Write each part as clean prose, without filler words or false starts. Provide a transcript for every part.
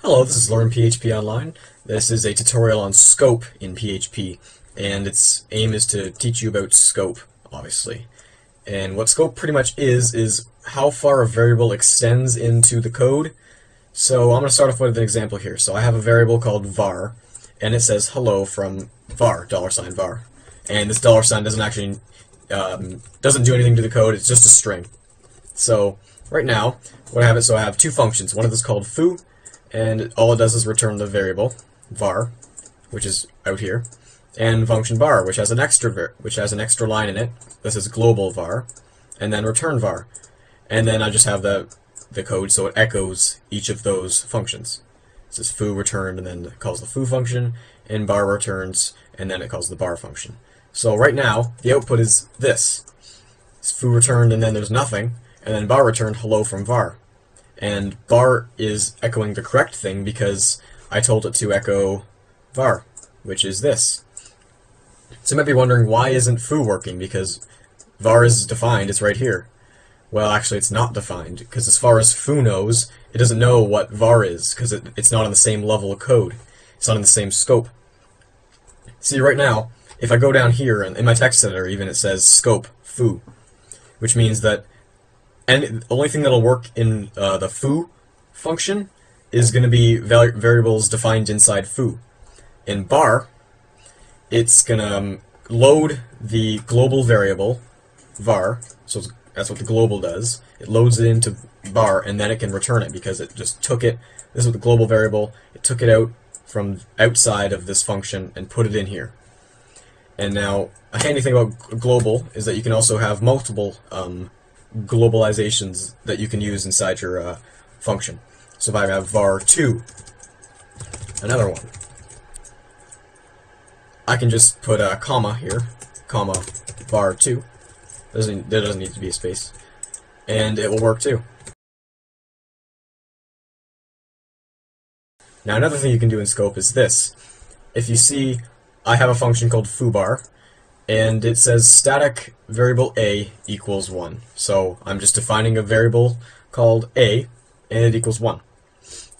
Hello, this is Learn PHP Online. This is a tutorial on scope in PHP, and its aim is to teach you about scope, obviously. And what scope pretty much is how far a variable extends into the code. So I'm going to start off with an example here. So I have a variable called var, and it says hello from var, $var. And this $sign doesn't actually doesn't do anything to the code, it's just a string. So right now, what I have is, I have two functions. One of them is called foo, and all it does is return the variable var, which is out here, and function var, which has an extra line in it. This is global var, and then return var, and then I just have the code so it echoes each of those functions. This is foo returned, and then it calls the foo function, and bar returns, and then it calls the bar function. So right now the output is this. It's foo returned, and then there's nothing, and then bar returned hello from var. And bar is echoing the correct thing because I told it to echo var, which is this. So you might be wondering, why isn't foo working? Because var is defined, it's right here. Well, actually it's not defined, because as far as foo knows, it doesn't know what var is, because it's not on the same level of code. It's not in the same scope. See, right now, if I go down here, and in my text editor even, it says scope foo, which means that the only thing that'll work in the foo function is going to be variables defined inside foo. In bar, it's going to load the global variable var, so that's what the global does. It loads it into bar, and then it can return it because it just took it. This is the global variable. It took it out from outside of this function and put it in here. And now, a handy thing about global is that you can also have multiple globalizations that you can use inside your function. So if I have var2, another one, I can just put a comma here, comma var2. There doesn't need to be a space, and it will work too. Now another thing you can do in scope is this. If you see, I have a function called foobar, and it says static variable a equals 1. So I'm just defining a variable called a, and it equals 1.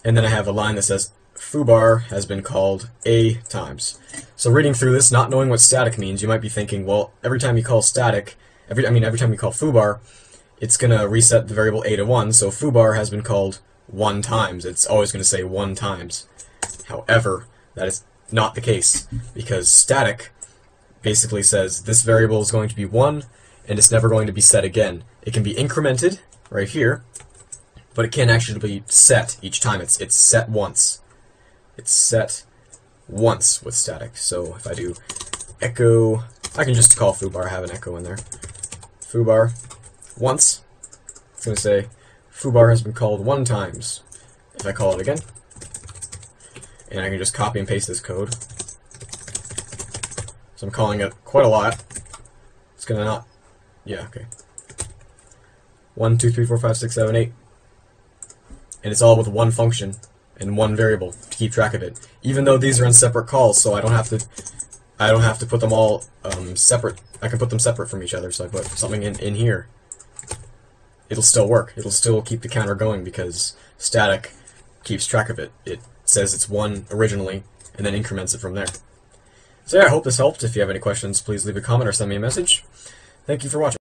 And then I have a line that says foobar has been called a times. So reading through this, not knowing what static means, you might be thinking, well, every time you call static, every time you call foobar, it's going to reset the variable a to 1, so foobar has been called 1 times. It's always going to say 1 times. However, that is not the case, because static basically says this variable is going to be 1, and it's never going to be set again. It can be incremented right here, but it can't actually be set each time. It's set once. It's set once with static. So if I do echo, I can just call foobar, have an echo in there. Foobar once, it's going to say foobar has been called 1 times. If I call it again, and I can just copy and paste this code. So I'm calling it quite a lot. It's gonna not, yeah, okay. 1, 2, 3, 4, 5, 6, 7, 8. And it's all with one function and one variable to keep track of it. Even though these are in separate calls, so I don't have to put them all separate. I can put them separate from each other. So I put something in here. It'll still work. It'll still keep the counter going because static keeps track of it. It says it's 1 originally and then increments it from there. So yeah, I hope this helped. If you have any questions, please leave a comment or send me a message. Thank you for watching.